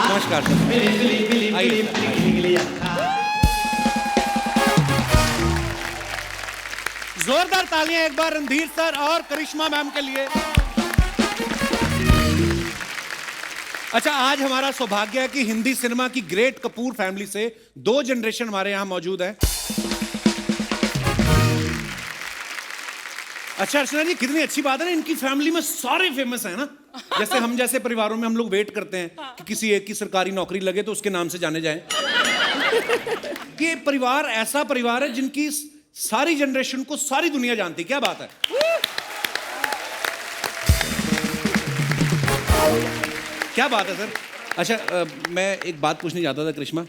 नमस्कार सर। आइए। जोरदार तालियां एक बार रणधीर सर और करिश्मा मैम के लिए। अच्छा, आज हमारा सौभाग्य है कि हिंदी सिनेमा की ग्रेट कपूर फैमिली से 2 जनरेशन हमारे यहां मौजूद है। अच्छा अर्चना जी, कितनी अच्छी बात है ना, इनकी फैमिली में सारे फेमस हैं ना। जैसे हम जैसे परिवारों में हम लोग वेट करते हैं कि किसी एक की सरकारी नौकरी लगे तो उसके नाम से जाने जाएं। ये परिवार ऐसा परिवार है जिनकी सारी जनरेशन को सारी दुनिया जानती है। क्या बात है। क्या बात है सर। अच्छा मैं एक बात पूछने जाता था करिश्मा।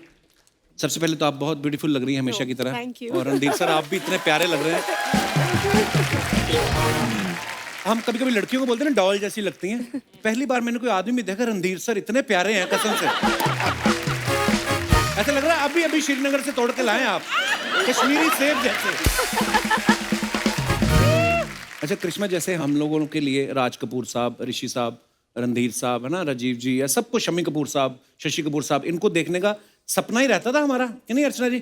सबसे पहले तो आप बहुत ब्यूटीफुल लग रही हैं हमेशा की तरह, और रणधीर सर आप भी इतने प्यारे लग रहे हैं। हम कभी कभी लड़कियों को बोलते हैं ना डॉल जैसी लगती हैं। पहली बार मैंने कोई आदमी में देखा रणधीर सर इतने प्यारे हैं कसम से। ऐसा लग रहा है अभी अभी श्रीनगर से तोड़ के लाए आप, कश्मीरी सेब जैसे। अच्छा करिश्मा, जैसे हम लोगों के लिए राज कपूर साहब, ऋषि साहब, रणधीर साहब है ना, राजीव जी, या सबको, शम्मी कपूर साहब, शशि कपूर साहब, इनको देखने का सपना ही रहता था हमारा, कि नहीं अर्चना जी?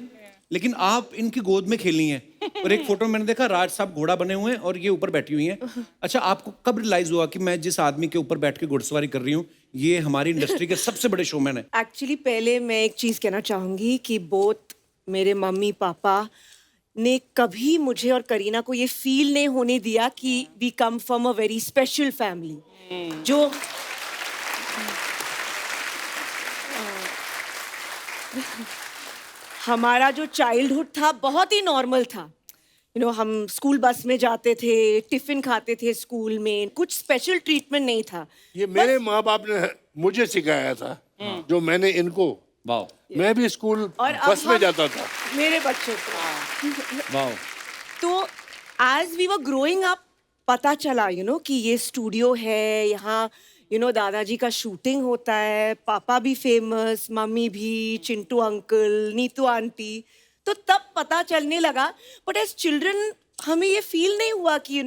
लेकिन आप इनकी गोद में खेली हैं, और एक फोटो में मैंने देखा राज साहब घोड़ा बने हुए हैं और ये ऊपर बैठी हुई हैं। अच्छा, आपको कब रियलाइज हुआ कि मैं जिस आदमी के ऊपर बैठ के घुड़सवारी कर रही हूँ ये हमारी इंडस्ट्री के सबसे बड़े शोमैन है? एक्चुअली पहले मैं एक चीज कहना चाहूंगी कि बोथ मेरे मम्मी पापा ने कभी मुझे और करीना को ये फील नहीं होने दिया कि we come from a very special family. जो हमारा जो चाइल्डहुड था बहुत ही नॉर्मल था। हम स्कूल बस में जाते थे, टिफिन खाते थे स्कूल में, कुछ स्पेशल ट्रीटमेंट नहीं था। ये मेरे माँ बाप ने मुझे सिखाया था, जो मैंने इनको। वाह। मैं भी स्कूल बस में जाता था मेरे बच्चों को। वाह। तो as we were growing up पता चला कि ये स्टूडियो है, यहाँ दादाजी का शूटिंग होता है, पापा भी फेमस, मम्मी भी, चिंटू अंकल, नीतू आंटी। तो तब पता चलने लगा। बट एज चिल्ड्रन हमें ये फील नहीं हुआ कि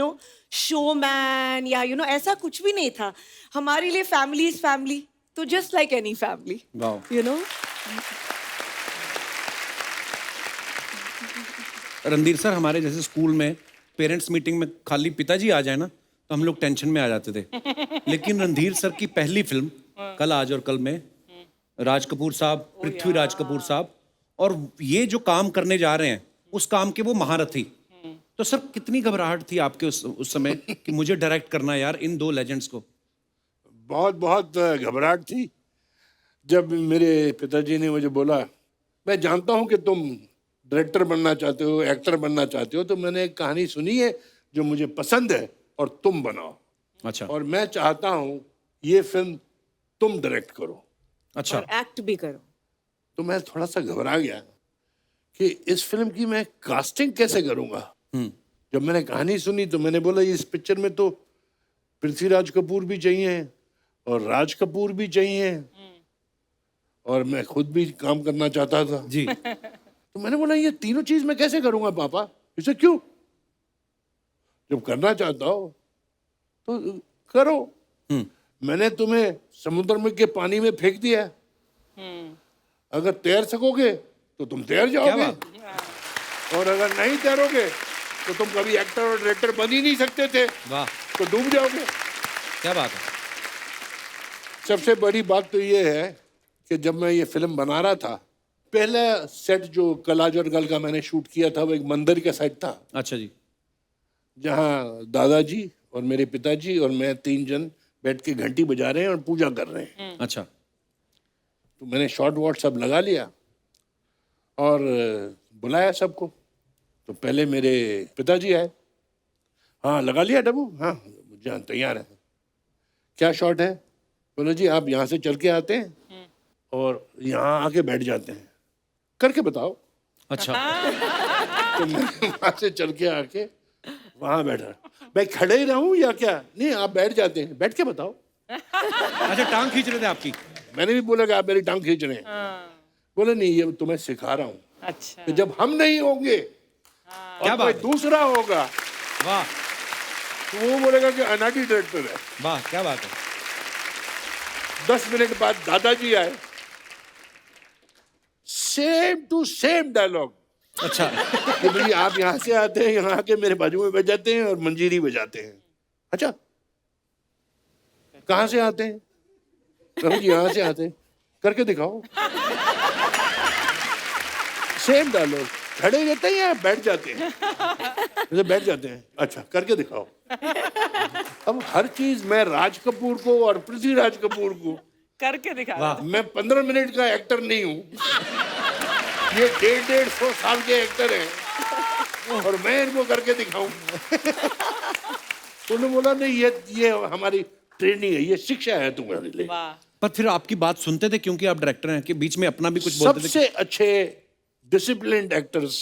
शोमैन या ऐसा कुछ भी नहीं था। हमारे लिए फैमिली इज फैमिली, तो just like any family. Randhir sir, हमारे जैसे स्कूल में पेरेंट्स मीटिंग में खाली पिताजी आ जाए ना तो हम लोग टेंशन में आ जाते थे। लेकिन रणधीर सर की पहली फिल्म कल आज और कल में राज कपूर साहब, पृथ्वीराज कपूर साहब, और ये जो काम करने जा रहे हैं उस काम के वो महारथी। तो सर कितनी घबराहट थी आपके उस समय कि मुझे डायरेक्ट करना यार इन 2 लेजेंड्स को? बहुत बहुत घबराहट थी। जब मेरे पिताजी ने मुझे बोला, मैं जानता हूँ कि तुम डायरेक्टर बनना चाहते हो, एक्टर बनना चाहते हो, तो मैंने एक कहानी सुनी है जो मुझे पसंद है और तुम बनाओ। अच्छा। और मैं चाहता हूँ ये फिल्म तुम डायरेक्ट करो। अच्छा। और एक्ट भी करो। तो मैं थोड़ा सा घबरा गया कि इस फिल्म की मैं कास्टिंग कैसे करूँगा। जब मैंने कहानी सुनी तो मैंने बोला इस पिक्चर में तो पृथ्वीराज कपूर भी चाहिए और राज कपूर भी चाहिए, और मैं खुद भी काम करना चाहता था जी। तो मैंने बोला ये तीनों चीज मैं कैसे करूंगा पापा? इसे क्यों? जब करना चाहता हो तो करो। मैंने तुम्हें समुद्र में के पानी में फेंक दिया, अगर तैर सकोगे तो तुम तैर जाओगे, और अगर नहीं तैरोगे तो तुम कभी एक्टर और डायरेक्टर बन ही नहीं सकते थे। वाह। तो डूब जाओगे। क्या बात है। सबसे बड़ी बात तो ये है कि जब मैं ये फिल्म बना रहा था, पहला सेट जो कल आज और कल का मैंने शूट किया था वो एक मंदिर का सेट था। अच्छा जी। जहाँ दादाजी और मेरे पिताजी और मैं 3 जन बैठ के घंटी बजा रहे हैं और पूजा कर रहे हैं। अच्छा। तो मैंने शॉर्ट वॉट सब लगा लिया और बुलाया सबको। तो पहले मेरे पिताजी आए। हाँ लगा लिया डब्बू? हाँ जहाँ तैयार है। क्या शॉट है? बोलो जी आप यहाँ से चल के आते हैं और यहाँ आके बैठ जाते हैं, करके बताओ। अच्छा। तो मैं वहाँ से चल के आके वहाँ बैठा। मैं खड़े ही रहूं या क्या? नहीं आप बैठ जाते हैं, बैठ के बताओ। अच्छा, टांग खींच रहे थे आपकी? मैंने भी बोला कि आप मेरी टांग खींच रहे हैं। बोले नहीं ये तुम्हें सिखा रहा हूँ। अच्छा। कि जब हम नहीं होंगे और कोई दूसरा होगा वाह तो वो बोलेगा कि अनाड़ी डायरेक्टर है। वाह क्या बात है। 10 मिनट बाद दादाजी आए, सेम टू सेम डायलॉग। अच्छा कि भाई आप यहाँ से आते हैं, यहाँ आके मेरे बाजू में बैठ जाते हैं और मंजीरी बजाते हैं। अच्छा कहाँ से आते हैं? कहो जी यहाँ से आते हैं। करके दिखाओ। सेम डायलॉग, खड़े रहते हैं या बैठ जाते हैं? जैसे बैठ जाते हैं। अच्छा करके दिखाओ। अब हर चीज मैं राज कपूर को और पृथ्वीराज कपूर को करके दिखा। वाह मैं 15 मिनट का एक्टर नहीं हूँ, ये 150 साल के एक्टर हैं और मैं इनको करके दिखाऊं। उन्होंने बोला नहीं, ये हमारी ट्रेनिंग है, ये शिक्षा है तुम्हारे लिए। वाह। पर फिर आपकी बात सुनते थे क्योंकि आप डायरेक्टर हैं कि बीच में अपना भी कुछ बोलते थे? सबसे अच्छे डिसिप्लिन्ड एक्टर्स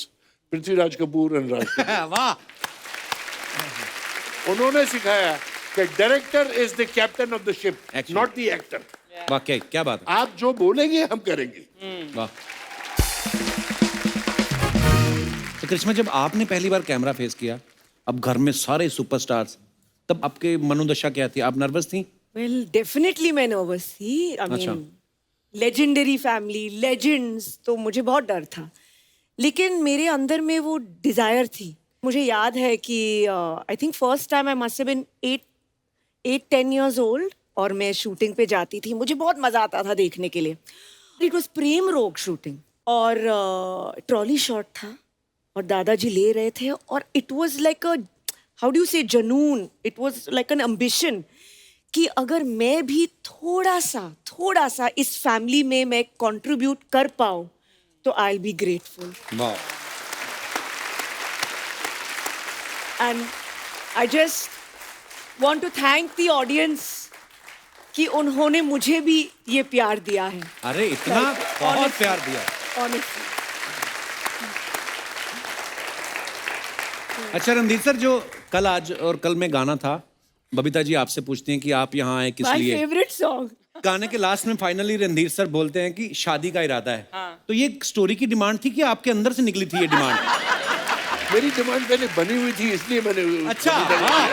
पृथ्वीराज कपूर और राज कपूर। वाह उन्होंने सिखाया कि director is the captain of the ship, Actually. Not the actor. वाह क्या बात है। आप जो बोलेंगे हम करेंगे। वाह। तो करिश्मा जब आपने पहली बार कैमरा फेस किया, अब घर में सारे सुपरस्टार्स, तब आपके मनोदशा क्या थी? आप नर्वस थी? वेल डेफिनेटली मैं नर्वस थी। आई अच्छा। मीन लेजेंडरी फैमिली, लेजेंड्स, तो मुझे बहुत डर था, लेकिन मेरे अंदर में वो डिजायर थी। मुझे याद है कि I think first time I must have been 8-10 years old और मैं शूटिंग पे जाती थी। मुझे बहुत मजा आता था देखने के लिए। इट वाज प्रेम रोग शूटिंग और ट्रॉली शॉट था और दादाजी ले रहे थे और it was like a, how do you say, जनून। It was like an ambition कि अगर मैं भी थोड़ा सा इस फैमिली में मैं कंट्रीब्यूट कर पाऊँ तो आई विल बी ग्रेटफुल। वाह। And I just want to thank the audience कि उन्होंने मुझे भी ये प्यार दिया है। अरे इतना बहुत honestly. प्यार दिया। ऑनेस्टली अच्छा रणधीर सर, जो कल आज और कल में गाना था, बबीता जी आपसे पूछती हैं कि आप यहाँ आए किस माय लिए। Favourite song. गाने के लास्ट में फाइनली रणधीर सर बोलते हैं कि शादी का इरादा है। तो ये स्टोरी की डिमांड थी कि आपके अंदर से निकली थी ये डिमांड? मेरी डिमांड पहले बनी हुई थी, इसलिए मैंने। अच्छा हाँ।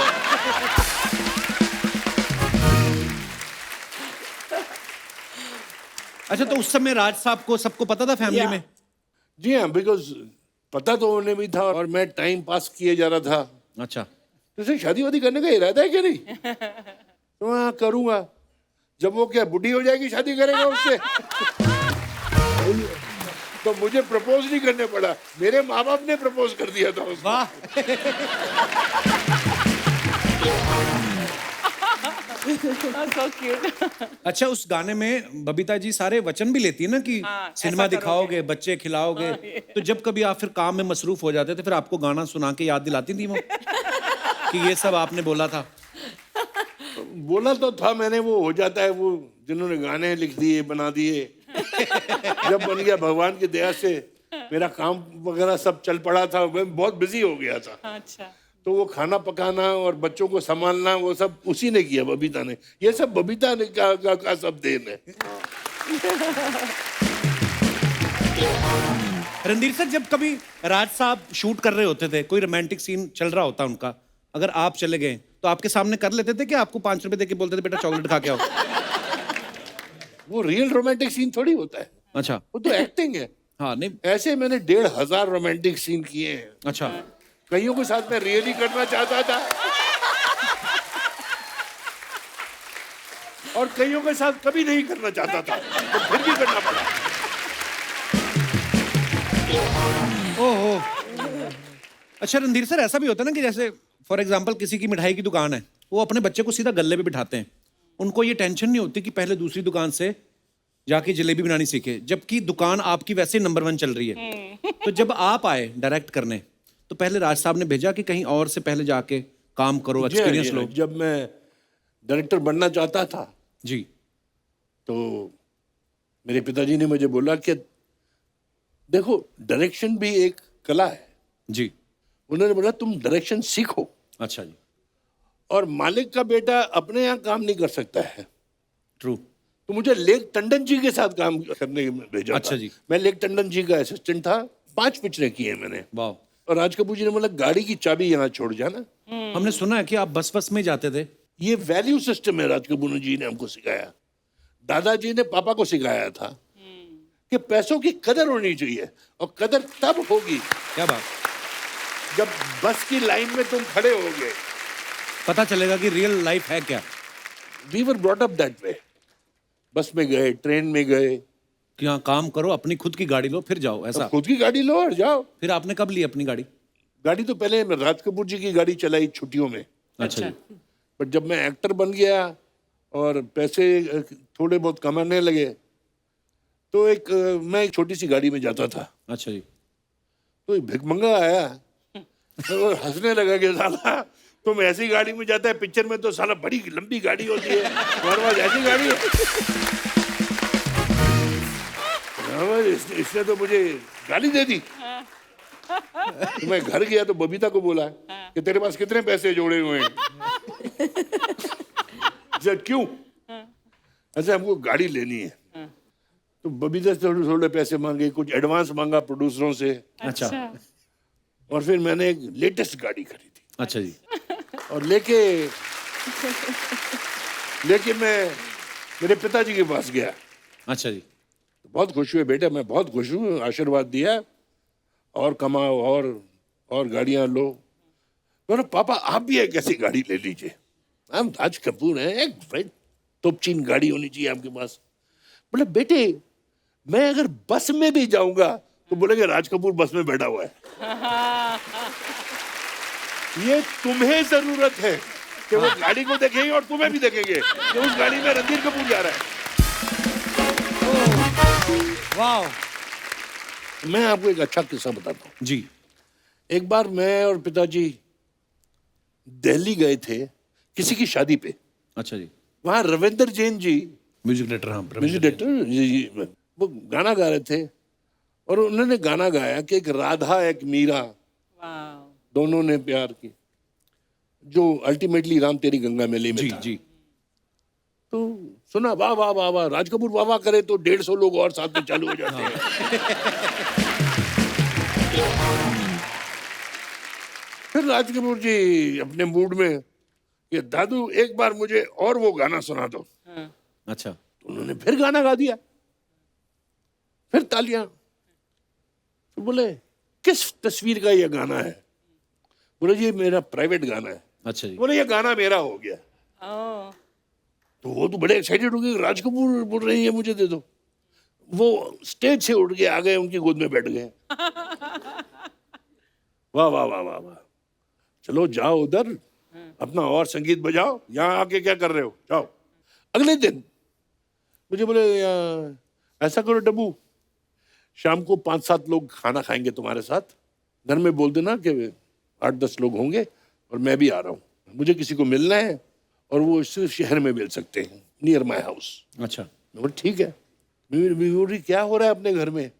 अच्छा तो उस समय राज साहब को सबको पता था फैमिली Yeah. में? जी हाँ, बिकॉज पता तो उन्हें भी था और मैं टाइम पास किए जा रहा था। अच्छा तो उसे शादी वादी करने का इरादा है क्या? नहीं तो हाँ करूंगा। जब वो क्या बुढ़ी हो जाएगी शादी करेगा उससे? तो मुझे प्रपोज नहीं करने पड़ा, मेरे माँ बाप ने प्रपोज कर दिया था उसको। वाह। so cute. अच्छा उस गाने में बबीता जी सारे वचन भी लेती है ना कि हाँ, सिनेमा ऐसा दिखाओगे, बच्चे खिलाओगे। तो जब कभी आप फिर काम में मसरूफ हो जाते थे, फिर आपको गाना सुना के याद दिलाती थी वो कि ये सब आपने बोला था? बोला तो था मैंने, वो हो जाता है, वो जिन्होंने गाने लिख दिए बना दिए। जब बन गया भगवान की दया से, मेरा काम वगैरह सब चल पड़ा था, मैं बहुत बिजी हो गया था। अच्छा। तो वो खाना पकाना और बच्चों को संभालना वो सब उसी ने किया, बबीता ने। ये सब बबीता ने का सब देन है। रणधीर सर, जब कभी राज साहब शूट कर रहे होते थे, कोई रोमांटिक सीन चल रहा होता उनका, अगर आप चले गए तो आपके सामने कर लेते थे कि आपको 5 रुपए देके बोलते थे बेटा चॉकलेट खा के आओ? वो रियल रोमांटिक सीन थोड़ी होता है, अच्छा वो तो एक्टिंग है। हाँ नहीं ऐसे मैंने 1,500 रोमांटिक सीन किए हैं। अच्छा कईयों के साथ मैं रियली करना चाहता था और कईयों के साथ कभी नहीं करना चाहता था, तो फिर भी करना पड़ा। ओहो। अच्छा रणधीर सर, ऐसा भी होता है ना कि जैसे फॉर एग्जांपल किसी की मिठाई की दुकान है, वो अपने बच्चे को सीधा गल्ले पे बिठाते हैं, उनको ये टेंशन नहीं होती कि पहले दूसरी दुकान से जाके जलेबी बनानी सीखे, जबकि दुकान आपकी वैसे नंबर 1 चल रही है। तो जब आप आए डायरेक्ट करने, तो पहले राज साहब ने भेजा कि कहीं और से पहले जाके काम करो, एक्सपीरियंस लो? जब मैं डायरेक्टर बनना चाहता था जी। तो मेरे पिताजी ने मुझे बोला कि देखो डायरेक्शन भी एक कला है। जी। उन्होंने बोला तुम डायरेक्शन सीखो, अच्छा जी। और मालिक का बेटा अपने यहाँ काम नहीं कर सकता है। ट्रू। तो मुझे लेक टंडन जी के साथ काम करने में भेजा अच्छा था। जी। मैं लेक टंडन जी का असिस्टेंट था, 5 पिक्चरें की हैं मैंने। वाह। और राज कपूर जी ने बोला गाड़ी की चाबी यहाँ छोड़ जाना। हमने सुना है कि आप बस में जाते थे। ये वैल्यू सिस्टम है राज कपूर जी ने हमको सिखाया। दादाजी ने पापा को सिखाया था कि पैसों की कदर होनी चाहिए, और कदर तब होगी क्या बात, जब बस की लाइन में तुम खड़े होगे। पता चलेगा कि रियल लाइफ है क्या। We were brought up that way. Bus में गए, ट्रेन में गए, कि हाँ काम करो, अपनी खुद की गाड़ी लो फिर जाओ, ऐसा। खुद की गाड़ी लो और जाओ। फिर आपने कब ली अपनी गाड़ी? गाड़ी तो पहले राज कपूर जी की गाड़ी चलाई छुट्टियों में, अच्छा जी। बट जब मैं एक्टर बन गया और पैसे थोड़े बहुत कमाने लगे, तो मैं एक छोटी सी गाड़ी में जाता था। अच्छा जी। तो एक भिखमंगा आया और हंसने लगा कि साला तुम ऐसी गाड़ी में जाता है, पिक्चर में तो साला बड़ी लंबी गाड़ी होती है, तुम्हारे पास ऐसी गाड़ी है। इसने तो मुझे गाली दे दी। तो मैं घर गया तो बबीता को बोला कि तेरे पास कितने पैसे जोड़े हुए हैं? क्यों? अच्छा हमको गाड़ी लेनी है। तो बबीता से थोड़े थोड़े पैसे मांगे, कुछ एडवांस मांगा प्रोड्यूसरों से। अच्छा। और फिर मैंने एक लेटेस्ट गाड़ी खरीदी। अच्छा जी। और लेके मैं मेरे पिताजी के पास गया। अच्छा जी। तो बहुत खुश हुए, बेटा मैं बहुत खुश हूँ, आशीर्वाद दिया और कमाओ और गाड़ियां लो। बोला पापा आप भी एक ऐसी गाड़ी ले लीजिए, हम राज कपूर हैं, एक भाई तोपचीन गाड़ी होनी चाहिए आपके पास। बोले बेटे मैं अगर बस में भी जाऊंगा तो बोलेंगे राज कपूर बस में बैठा हुआ है। ये तुम्हें जरूरत है कि वो गाड़ी को देखेंगे और तुम्हें भी देखेंगे कि उस गाड़ी में रणधीर कपूर जा रहा है। वाह। मैं आपको एक अच्छा किस्सा बताता हूँ जी। एक बार मैं और पिताजी दिल्ली गए थे किसी की शादी पे। अच्छा जी। वहां रविंद्र जैन जी म्यूजिक डायरेक्टर। हाँ, म्यूजिक डायरेक्टर जी वो गाना गा रहे थे, और उन्होंने गाना गाया कि एक राधा एक मीरा दोनों ने प्यार की, जो अल्टीमेटली राम तेरी गंगा मैली में जी था। जी। तो सुना वाह वाह वाह वाह, राज कपूर वाह वाह करे तो 150 लोग और साथ में चालू हो जाते हैं। फिर राज कपूर जी अपने मूड में कि दादू एक बार मुझे और वो गाना सुना दो। अच्छा। तो उन्होंने फिर गाना गा दिया, फिर तालियां। तो बोले किस तस्वीर का ये गाना है? बोले जी मेरा प्राइवेट गाना है। अच्छा जी। बोले ये गाना मेरा हो गया। तो वो तो बड़े एक्साइटेड हो गए, राज कपूर बोल रही है मुझे दे दो। वो स्टेज से उठ के आ गए, उनकी गोद में बैठ गए। वाह वाह वाह वाह वाह, चलो जाओ उधर अपना और संगीत बजाओ, यहाँ आके क्या कर रहे हो, जाओ। अगले दिन मुझे बोले ऐसा करो डब्बू, शाम को 5-7 लोग खाना खाएंगे तुम्हारे साथ, घर में बोल देना कि 8-10 लोग होंगे और मैं भी आ रहा हूँ, मुझे किसी को मिलना है और वो सिर्फ शहर में मिल सकते हैं, नियर माई हाउस। अच्छा। मैं बोला ठीक है। क्या हो रहा है अपने घर में?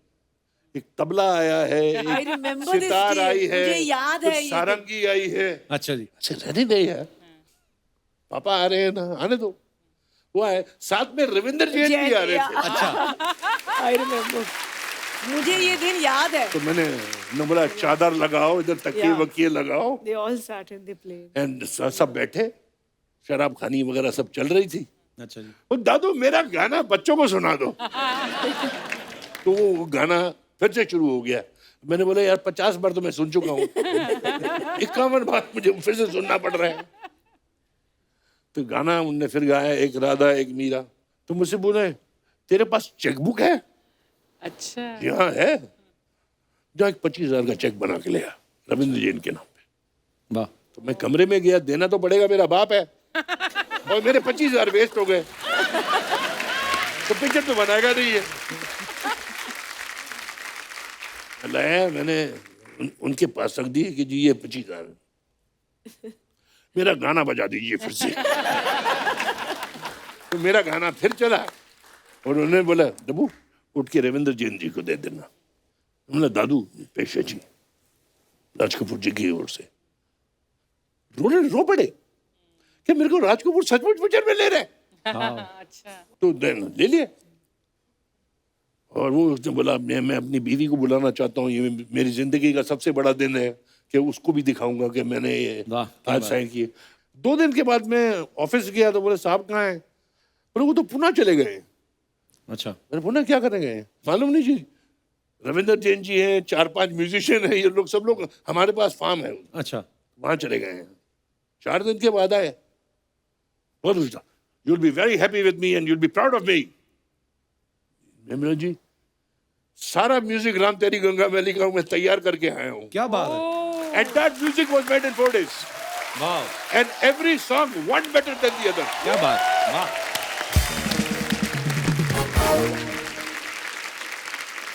एक तबला आया है, I एक remember this सितार day. आई है, मुझे याद है कुछ ये सारंगी आई है। अच्छा जी। अच्छा रहने दे यार, पापा आ रहे हैं ना, आने दो। वो आए, साथ में रविंद्र जैन भी आ रहे थे। अच्छा। I remember. मुझे ये दिन याद है। तो मैंने बोला चादर लगाओ, इधर तकिए Yeah. वकिए लगाओ, They all sat and they played. And सब बैठे, शराब खानी वगैरह सब चल रही थी। अच्छा जी। और दादू मेरा गाना बच्चों को सुना दो। तो वो गाना फिर से शुरू हो गया। मैंने बोला यार 50 बार तो मैं सुन चुका हूँ, 51 बार मुझे फिर से सुनना पड़ रहा है। तो गाना उनने फिर गाया, एक राधा एक मीरा। तो मुझसे बोले तेरे पास चेकबुक है? अच्छा। यहाँ है, जो एक 25,000 का चेक बना के ले आ रविंद्र जैन के नाम पे। वाह। तो मैं कमरे में गया, देना तो पड़ेगा, मेरा बाप है, और मेरे 25,000 वेस्ट हो गए, तो पिक्चर तो बनाएगा नहीं है। लाया मैंने उनके पास रख दी कि जी ये 25,000, मेरा गाना बजा दीजिए फिर से। तो मेरा गाना फिर चला और उन्होंने बोला डब्बू उठ के रविंद्र जैन जी को दे देना। बोला दादू पेशे जी, राज कपूर जी की ओर से। रो पड़े कि मेरे को राज कपूर सचमुच पिक्चर में ले रहे। अच्छा। तो ले लिए और वो उसने बोला मैं अपनी बीवी को बुलाना चाहता हूँ, ये मेरी जिंदगी का सबसे बड़ा दिन है कि उसको भी दिखाऊंगा कि मैंने ये वाह, क्या आज बात। साइन किए। 2 दिन के बाद मैं ऑफिस गया तो बोले साहब कहाँ हैं? बोले वो तो पुणे चले गए हैं। अच्छा, मैंने पुणे क्या करेंगे? मालूम नहीं जी, रविंद्र जैन जी हैं, 4-5 म्यूजिशियन हैं, ये लोग सब लोग हमारे पास फार्म है, अच्छा, वहां चले गए हैं। 4 दिन के बाद आए, बहुत पूछा you will be very happy with me and you will be proud of me. मैं बोला जी सारा म्यूजिक राम तेरी गंगा मैली का मैं तैयार करके आया हूँ। क्या बात है, and that music was made in 4 days वाह, and every song one better than the other. क्या बात, वाह।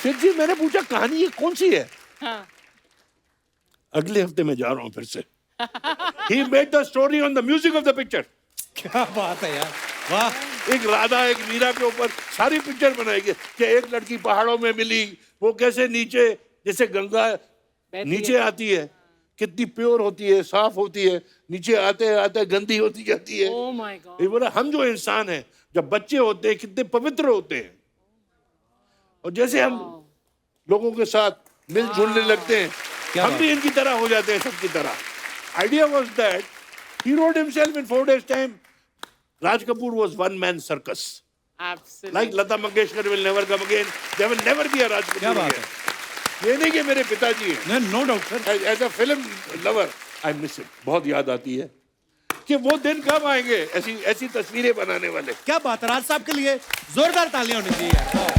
फिर जी मैंने पूछा कहानी ये कौन सी है? हाँ। अगले हफ्ते मैं जा रहा हूँ फिर से। He made the story on the music of the picture. क्या बात है यार, वाह। एक राधा एक मीरा के ऊपर सारी पिक्चर बनाएगी कि एक लड़की पहाड़ों में मिली, वो कैसे नीचे जैसे गंगा नीचे आती है, कितनी प्योर होती है, साफ होती है, नीचे आते आते गंदी होती जाती है। Oh my God. ये बोला हम जो इंसान हैं जब बच्चे होते हैं कितने पवित्र होते हैं, और जैसे हम लोगों के साथ मिलजुलने लगते हैं हम बात। भी इनकी तरह हो जाते हैं, सबकी तरह। Idea was that he road himself in 4 days time. Raj Kapoor was one man circus. Absolutely. Like Lata Mangeshkar will never come again. There will never be a Raj Kapoor क्या बात again. ये नहीं कि मेरे पिताजी हैं। No doubt sir, As a film lover, I miss it. बहुत याद आती है कि वो दिन कब आएंगे ऐसी ऐसी तस्वीरें बनाने वाले। क्या बात है। राज साहब के लिए जोरदार तालियां होनी चाहिए यार, वाह।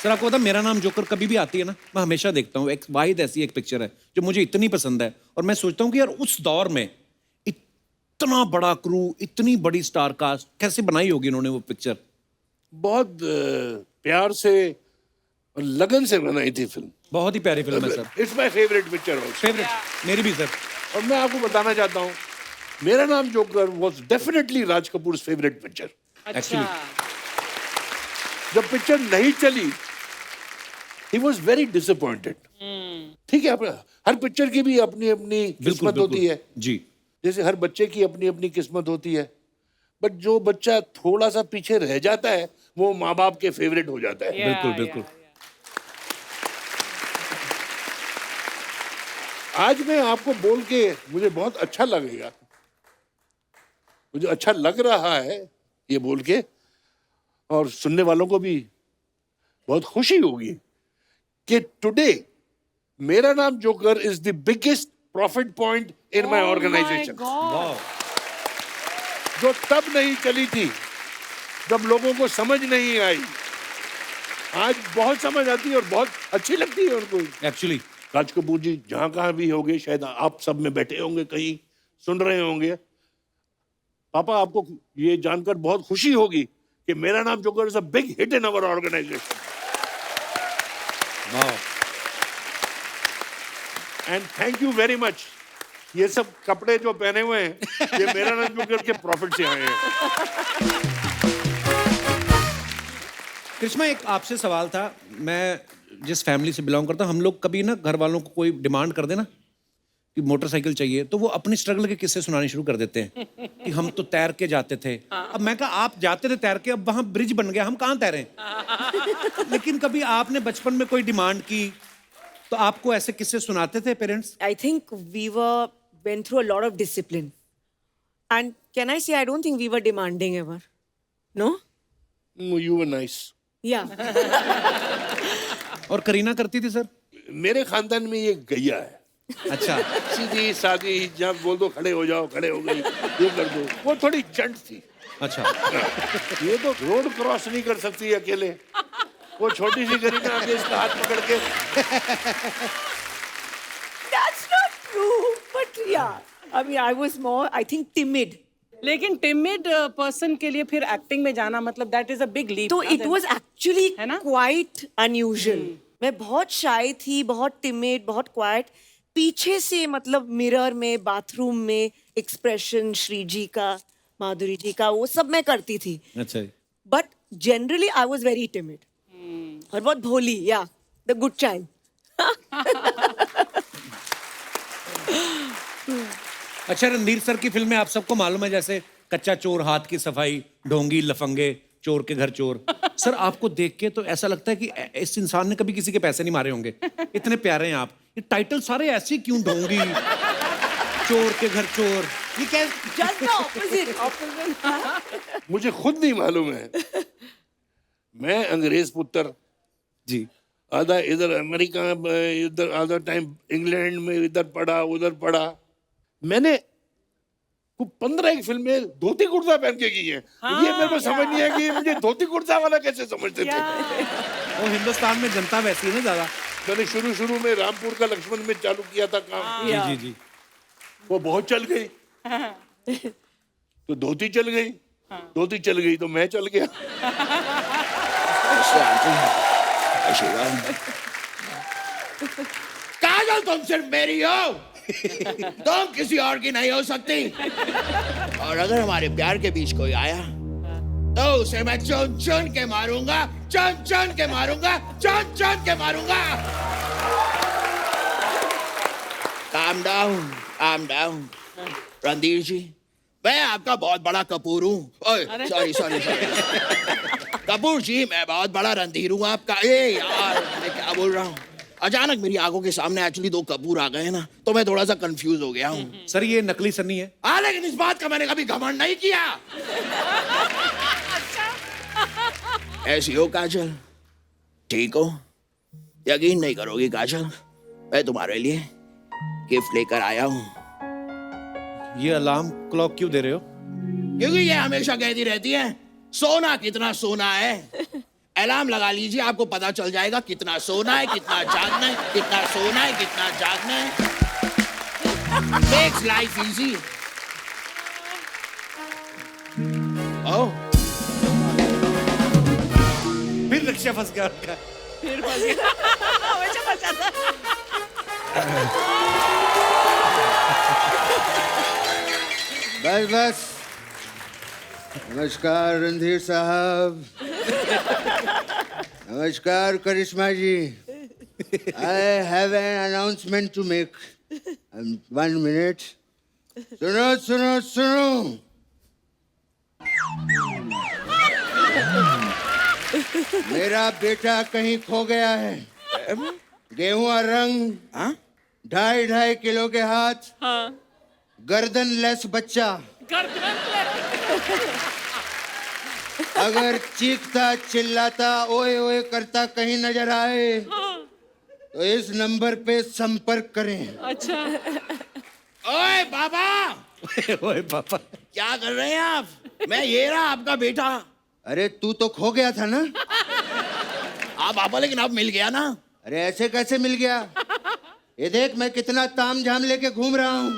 सर आपको पता है, मेरा नाम जोकर कभी भी आती है ना, मैं हमेशा देखता हूँ। एक वाहिद ऐसी एक पिक्चर है जो मुझे इतनी पसंद है, और मैं सोचता हूँ कि यार उस दौर में इतना बड़ा क्रू, इतनी बड़ी स्टार कास्ट कैसे बनाई होगी इन्होंने वो पिक्चर। बहुत प्यार से और लगन से बनाई थी फिल्म। बहुत ही प्यारी फिल्म है sir, it's my favourite picture also. Favourite मेरी भी सर। और मैं आपको बताना चाहता हूँ मेरा Naam joker was definitely Raj Kapoor favourite picture. अच्छा। जब पिक्चर नहीं चली he was very disappointed. ठीक है, हर पिक्चर की भी अपनी अपनी किस्मत होती है जी, जैसे हर बच्चे की अपनी अपनी किस्मत होती है, बट जो बच्चा थोड़ा सा पीछे रह जाता है वो माँ बाप के फेवरेट हो जाता है। बिल्कुल बिल्कुल। आज मैं आपको बोल के मुझे बहुत अच्छा लगेगा, मुझे अच्छा लग रहा है ये बोल के, और सुनने वालों को भी बहुत खुशी होगी कि today Mera Naam Joker is the biggest profit point in my organisation. जो तब नहीं चली थी जब लोगों को समझ नहीं आई, आज बहुत समझ आती है और बहुत अच्छी लगती है उनको। एक्चुअली राज कपूर जी जहां कहां भी होंगे, शायद आप सब में बैठे होंगे, कहीं सुन रहे होंगे, पापा आपको ये जानकर बहुत खुशी होगी कि Mera Naam Joker is a big hit in our organisation. And thank you very much. ये सब कपड़े जो पहने हुए हैं ये मेरा नाम जोकर के प्रॉफिट से आए हैं। कृष्णा, एक आपसे सवाल था। मैं जिस फैमिली से बिलोंग करता हूँ, हम लोग कभी ना घर वालों को कोई डिमांड कर देना कि मोटरसाइकिल चाहिए, तो वो अपनी स्ट्रगल के किस्से सुनाने शुरू कर देते हैं कि हम तो तैर के जाते थे। अब मैं कहा आप जाते थे तैर के, अब वहां ब्रिज बन गया, हम कहाँ तैरें। लेकिन कभी आपने बचपन में कोई डिमांड की तो आपको ऐसे किस्से सुनाते थे parents? I think we went through a lot of discipline. And can I say, I don't think we were demanding ever. No? You were nice. Yeah. और करीना करती थी सर? मेरे खानदान में ये गैया है, अच्छा, सीधी सादी, जब बोल दो खड़े हो जाओ, खड़े हो गई, ये कर दो। वो थोड़ी चंट थी, अच्छा। ये तो रोड क्रॉस नहीं कर सकती अकेले। वो छोटी सी करीना आके इसका हाथ पकड़ के। That's not true. But yeah. I mean, I was more, I think, timid. लेकिन टिमिड पर्सन के लिए फिर एक्टिंग में जाना मतलब that is a big leap. तो it was actually है ना? quite unusual. मैं बहुत शाय थी, बहुत टिमिड, बहुत क्वाइट। पीछे से मतलब मिरर में, बाथरूम में एक्सप्रेशन श्री जी का, माधुरी जी का, वो सब मैं करती थी। अच्छा, but generally I was very timid और बहुत भोली, या द गुड चाइल्ड। अच्छा, रणधीर सर की फिल्में आप सबको मालूम है, जैसे कच्चा चोर, हाथ की सफाई, ढोंगी लफंगे चोर के घर चोर। सर आपको देख के तो ऐसा लगता है कि इस इंसान ने कभी किसी के पैसे नहीं मारे होंगे, इतने प्यारे हैं आप। ये टाइटल सारे ऐसे क्यों, ढोंगी, चोर के घर चोर, ये क्या? Just the opposite. मुझे खुद नहीं मालूम है। मैं अंग्रेज पुत्र, जी आधा इधर अमेरिका में, इधर आधा टाइम इंग्लैंड में, इधर पढ़ा उधर पढ़ा। मैंने 15 एक फिल्में धोती कुर्ता पहन के की है। ये मेरे को समझ नहीं है कि मुझे धोती कुर्ता वाला कैसे समझते थे। वो हिंदुस्तान में जनता वैसी है ना ज्यादा। मैंने शुरू में रामपुर का लक्ष्मण में चालू किया था काम। जी जी जी। वो बहुत चल गई, तो धोती चल गई, धोती चल गई तो मैं चल गया। काजल तुम सिर्फ मेरी हो, तुम किसी और की नहीं हो सकती। और अगर हमारे प्यार के बीच कोई आया तो उसे मैं चुन चुन के मारूंगा, चुन चुन के मारूंगा, चुन चुन के मारूंगा। Calm down, calm down, Randhir जी, मैं आपका बहुत बड़ा कपूर हूँ। सॉरी कपूर जी, मैं बहुत बड़ा रणधीर हूँ आपका। ए यार, मैं क्या बोल रहा हूँ। अचानक मेरी आंखों के सामने एक्चुअली 2 कपूर आ गए हैं ना, तो मैं थोड़ा सा कंफ्यूज हो गया हूँ। सर ये नकली सन्नी है। हाँ, लेकिन इस बात का मैंने कभी घमंड नहीं किया। ऐसी हो काजल, ठीक हो? यकीन नहीं करोगी काजल, मैं तुम्हारे लिए गिफ्ट लेकर आया हूँ। ये अलार्म क्लॉक क्यों दे रहे हो? क्योंकि ये हमेशा कहती रहती है सोना कितना सोना है। अलार्म लगा लीजिए, आपको पता चल जाएगा कितना सोना है, कितना जागना है, कितना सोना है, कितना जागना है। Makes life easy. Oh, फिर रिक्शा फंस गया उसका। फिर फंस गया। हमेशा फंस जाता है। बस नमस्कार रणधीर साहब, नमस्कार Karishma ji. I have an announcement to make. 1 minute. सुनो सुनो सुनो, मेरा बेटा कहीं खो गया है। गेहुआ रंग, 2.5 किलो के हाथ, गर्दन लेस बच्चा। अगर चीखता चिल्लाता ओए ओए करता कहीं नजर आए तो इस नंबर पे संपर्क करें। ओए बाबा, ओए पापा, क्या कर रहे हैं आप? मैं ये रहा आपका बेटा। अरे तू तो खो गया था ना। हाँ पापा, लेकिन अब मिल गया ना। अरे ऐसे कैसे मिल गया? ये देख मैं कितना ताम झाम लेके घूम रहा हूँ।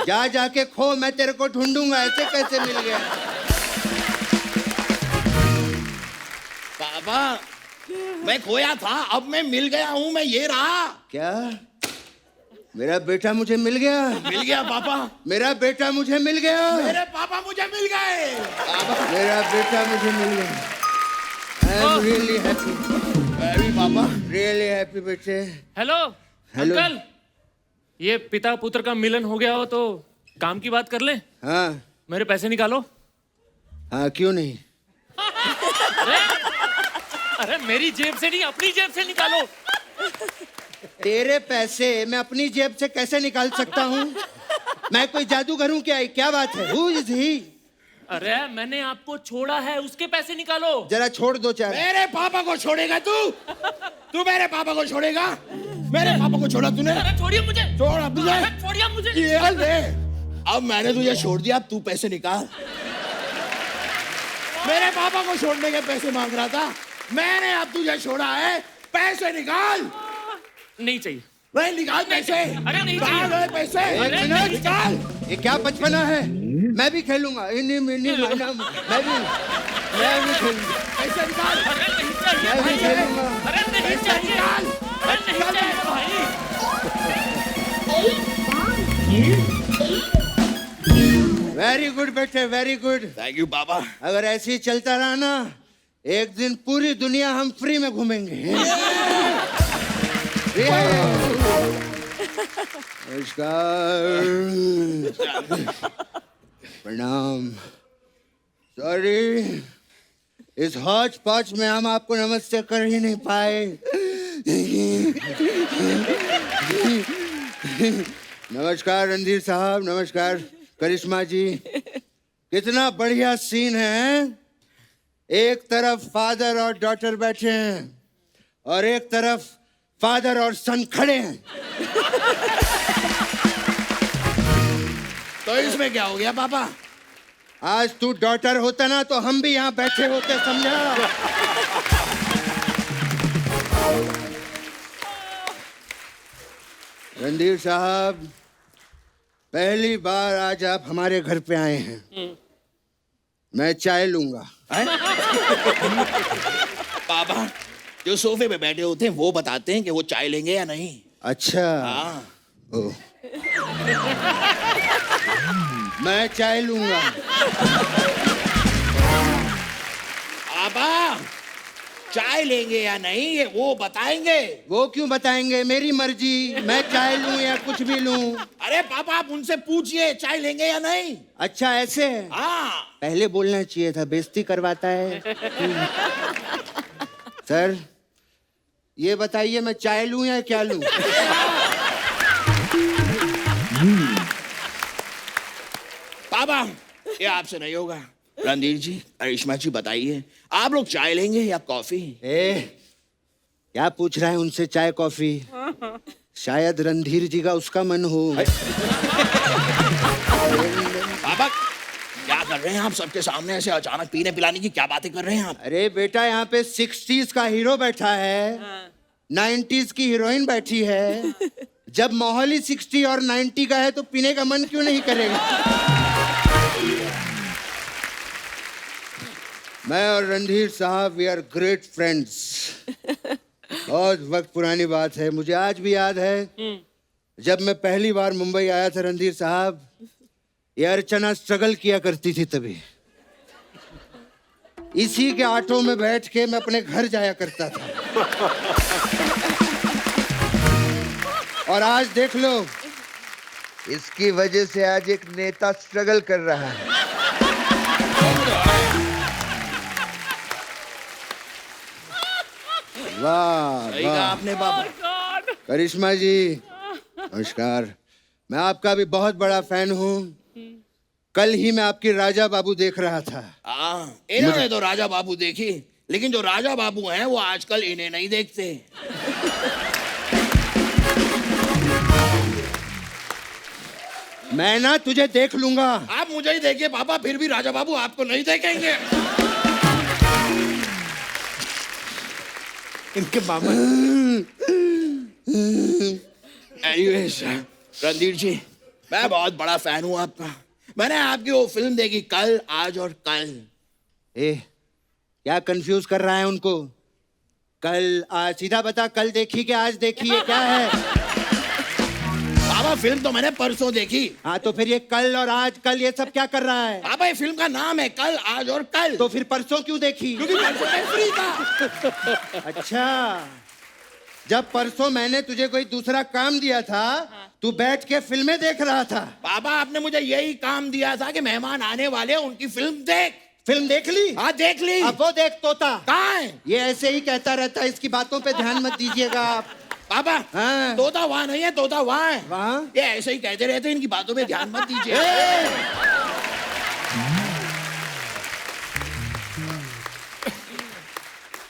जा जाके खो, मैं तेरे को ढूंढूंगा। ऐसे कैसे मिल गया? पापा, मैं खोया था, अब मैं मिल गया हूँ। मैं ये रहा। क्या मेरा बेटा मुझे मिल गया? मिल गया पापा। मेरा बेटा मुझे मिल गया। मेरे पापा मुझे मिल गए। मेरा बेटा मुझे मिल गया। I am really happy. Very पापा, रियली हैप्पी बेटे। Hello hello. अंकल, ये पिता पुत्र का मिलन हो गया हो तो काम की बात कर लें। हाँ मेरे पैसे निकालो। हाँ, क्यों नहीं? अरे मेरी जेब से नहीं, अपनी जेब से निकालो। तेरे पैसे मैं अपनी जेब से कैसे निकाल सकता हूँ? मैं कोई जादूगर हूँ क्या? क्या बात है? Who is he? अरे मैंने आपको छोड़ा है, उसके पैसे निकालो। जरा छोड़ दो चार। मेरे पापा को छोड़ेगा तू? तू मेरे पापा को छोड़ेगा? मेरे पापा को छोड़ा तूने? अरे छोड़िए मुझे। छोड़ अब तुझे। अरे छोड़िए मुझे। ये ले, अब मैंने तुझे छोड़ दिया, अब तू पैसे निकाल। मेरे पापा को छोड़ने के पैसे मांग रहा था, मैंने अब तुझे छोड़ा है, पैसे निकाल। नहीं चाहिए। नहीं, निकाल पैसे। अरे नहीं निकाल चाहिए। पैसे। अरे नहीं। निकाल। ये क्या बचपना है? मैं भी खेलूंगा। इन्हीं मिनी माना मैं भी खेलूंगा। पैसे निकाल। अरे नहीं चाहिए मैं भी भाई। खेलूंगा। अरे नहीं पैसे चाहिए। निकाल। अरे नहीं चाहिए भाई। वेरी गुड बेटे, वेरी गुड। थैंक यू पापा। अगर ऐसे ही चलता रहा ना, एक दिन पूरी दुनिया हम फ्री में घूमेंगे। नमस्कार, प्रणाम। सॉरी, इस हौच पौच में हम आपको नमस्ते कर ही नहीं पाए। नमस्कार रणधीर साहब, नमस्कार करिश्मा जी। कितना बढ़िया सीन है। एक तरफ फादर और डॉटर बैठे हैं और एक तरफ फादर और सन खड़े हैं। तो इसमें क्या हो गया पापा? आज तू डॉटर होता ना तो हम भी यहाँ बैठे होते, समझा? रणधीर साहब, पहली बार आज आप हमारे घर पे आए हैं। मैं चाय लूंगा। पापा, जो सोफे पे बैठे होते हैं वो बताते हैं कि वो चाय लेंगे या नहीं। अच्छा। हाँ। ओ। मैं चाय लूंगा। पापा, चाय लेंगे या नहीं ये वो बताएंगे। वो क्यों बताएंगे? मेरी मर्जी, मैं चाय लूं या कुछ भी लूं। अरे पापा, आप उनसे पूछिए चाय लेंगे या नहीं। अच्छा ऐसे है? हाँ। पहले बोलना चाहिए था, बेइज्जती करवाता है। सर, ये बताइए मैं चाय लूं या क्या लूं? पापा, ये आपसे नहीं होगा। रणधीर जी, करिश्मा जी, बताइए आप लोग चाय लेंगे या कॉफी? क्या पूछ रहा है उनसे चाय कॉफी? शायद रणधीर जी का उसका मन हो। पापा, क्या कर रहे हैं आप सबके सामने ऐसे अचानक पीने पिलाने की क्या बातें कर रहे हैं आप? अरे बेटा, यहाँ पे 60s का हीरो बैठा है, 90s की हीरोइन बैठी है। जब माहौल ही 60 और 90 का है तो पीने का मन क्यों नहीं करेगा? मैं और रणधीर साहब, वी आर ग्रेट फ्रेंड्स। बहुत वक्त पुरानी बात है, मुझे आज भी याद है जब मैं पहली बार मुंबई आया था रणधीर साहब, ये अर्चना स्ट्रगल किया करती थी तभी। इसी के ऑटो में बैठ के मैं अपने घर जाया करता था। और आज देख लो, इसकी वजह से आज एक नेता स्ट्रगल कर रहा है। वाह सही कहा वाह। आपने पापा। करिश्मा जी, नमस्कार। मैं आपका भी बहुत बड़ा फैन हूँ। कल ही मैं आपकी राजा बाबू देख रहा था। हाँ, इन्होंने तो राजा बाबू देखी, लेकिन जो राजा बाबू हैं वो आजकल इन्हें नहीं देखते। मैं ना तुझे देख लूंगा। आप मुझे ही देखिए पापा, फिर भी राजा बाबू आपको नहीं देखेंगे। इनके मामा। एनीवेज, रणधीर जी, मैं बहुत बड़ा फैन हूँ आपका। मैंने आपकी वो फिल्म देखी, कल, आज और कल। क्या कंफ्यूज कर रहा है उनको? कल आज, सीधा बता, कल देखी कि आज देखी है, क्या है? पापा, फिल्म तो मैंने परसों देखी। हाँ, तो फिर ये कल और आज कल ये सब क्या कर रहा है? पापा, ये फिल्म का नाम है कल, आज और कल। तो फिर परसों क्यों देखी? क्योंकि परसों मैं फ्री था। अच्छा, जब परसों मैंने तुझे कोई दूसरा काम दिया था, तू बैठ के फिल्में देख रहा था। पापा, आपने मुझे यही काम दिया था कि मेहमान आने वाले, उनकी फिल्म देख। फिल्म देख ली? हाँ, देख ली। अब वो देख तोता। कहाँ है? ये ऐसे ही कहता रहता है, इसकी बातों पे ध्यान मत दीजिएगा आप। पापा, हाँ। तोता वहाँ नहीं है, तोता वहाँ है। वहाँ? ये ऐसे ही कहते रहते हैं, इनकी बातों पे ध्यान मत दीजिए।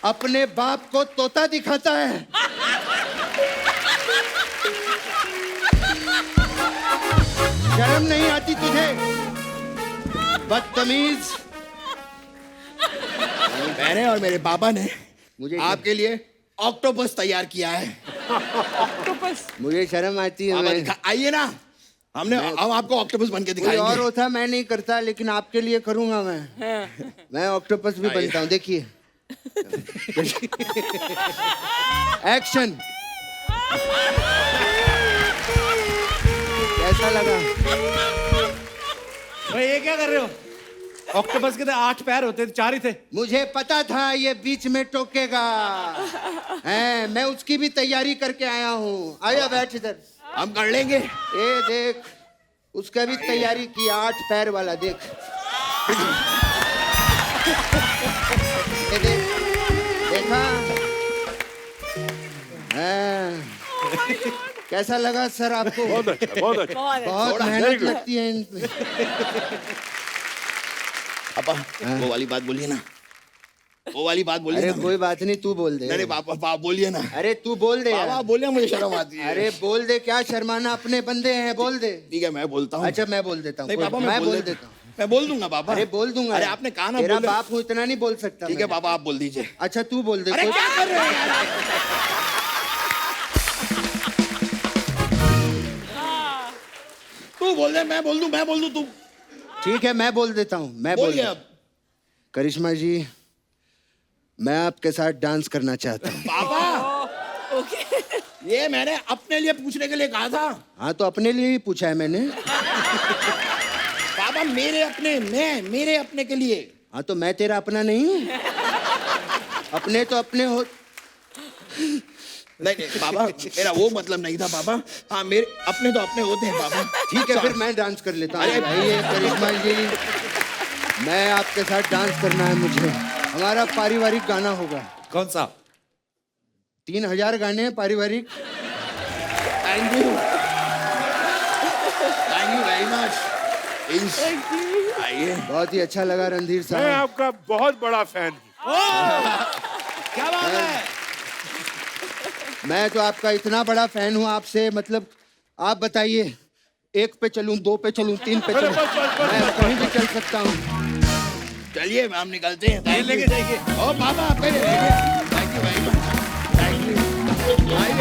अपने बाप को तोता दिखाता है। शर्म नहीं आती तुझे? बदतमीज। मैंने और मेरे पापा ने मुझे आपके लिए ऑक्टोपस तैयार किया है। ऑक्टोपस। मुझे शर्म आती है। मैं आइए ना, हम आपको ऑक्टोपस बन के कोई और दिखाएंगे। होता मैं नहीं करता, लेकिन आपके लिए करूंगा मैं। मैं ऑक्टोपस भी बनता हूँ, देखिए। एक्शन। कैसा लगा? भाई ये क्या कर रहे हो? ऑक्टोपस के तो 8 पैर होते थे, 4 ही थे। मुझे पता था ये बीच में टोकेगा। हैं, मैं उसकी भी तैयारी करके आया हूँ। आया, बैठ इधर। हम कर लेंगे। ये देख, उसका भी तैयारी की, 8 पैर वाला, देख। ये देखा? हाँ। कैसा लगा सर आपको? बहुत अच्छा, बहुत अच्छा। बहुत मेहनत लगती है इनमें। पापा वो वाली बात बोलिए ना, वो वाली बात बोलिए अरे ना। कोई बात नहीं, तू बोल दे। नहीं पापा, पापा बोलिए ना। अरे तू बोल दे यार। पापा बोलिए, मुझे शर्म आती है। अरे बोल दे, क्या शर्माना, अपने बंदे हैं, बोल दे। ठीक है मैं बोलता हूँ। अच्छा मैं बोल देता हूँ। नहीं पापा मैं बोल देता हूँ। मैं बोल दूंगा पापा। अरे बोल दूंगा। अरे आपने कहा ना तेरा बोल दे। बाप हूँ, इतना नहीं बोल सकता। ठीक है मैं। पापा आप बोल दीजिए। अच्छा तू बोल दे। अरे कोई- क्या कर रहे हैं यार? तू बोल दे, मैं बोल दूं तू ठीक है मैं बोल देता हूँ। मैं बोल बोलिए देता अब। हूँ। करिश्मा जी, मैं आपके साथ डांस करना चाहता हूँ। पापा ये मैंने अपने लिए पूछने के लिए कहा था। हाँ तो अपने लिए ही पूछा है मैंने। पापा मेरे अपने के लिए। हाँ तो मैं तेरा अपना नहीं हूँ? अपने तो अपने हो। नहीं पापा मेरा वो मतलब नहीं था पापा। हाँ मेरे अपने तो अपने होते हैं पापा। ठीक है फिर मैं डांस कर लेता हूँ। अरे भाई ये करिश्मा जी, मैं आपके साथ डांस करना है मुझे। हमारा पारिवारिक गाना होगा। कौन सा? 3000 गाने हैं पारिवारिक। Thank you very much. आइए। बहुत ही अच्छा लगा रणधीर मैं साहब। आपका बहुत बड़ा फैन हूँ। क्या बात है? मैं तो आपका इतना बड़ा फैन हूँ आपसे, मतलब आप बताइए, 1 पे चलूं, 2 पे चलूं, 3 पे चलूं, मैं कहीं भी चल सकता हूँ। चलिए हम निकलते हैं। लेके जाइए। ओ पापा पहले thank you very much. Thank you.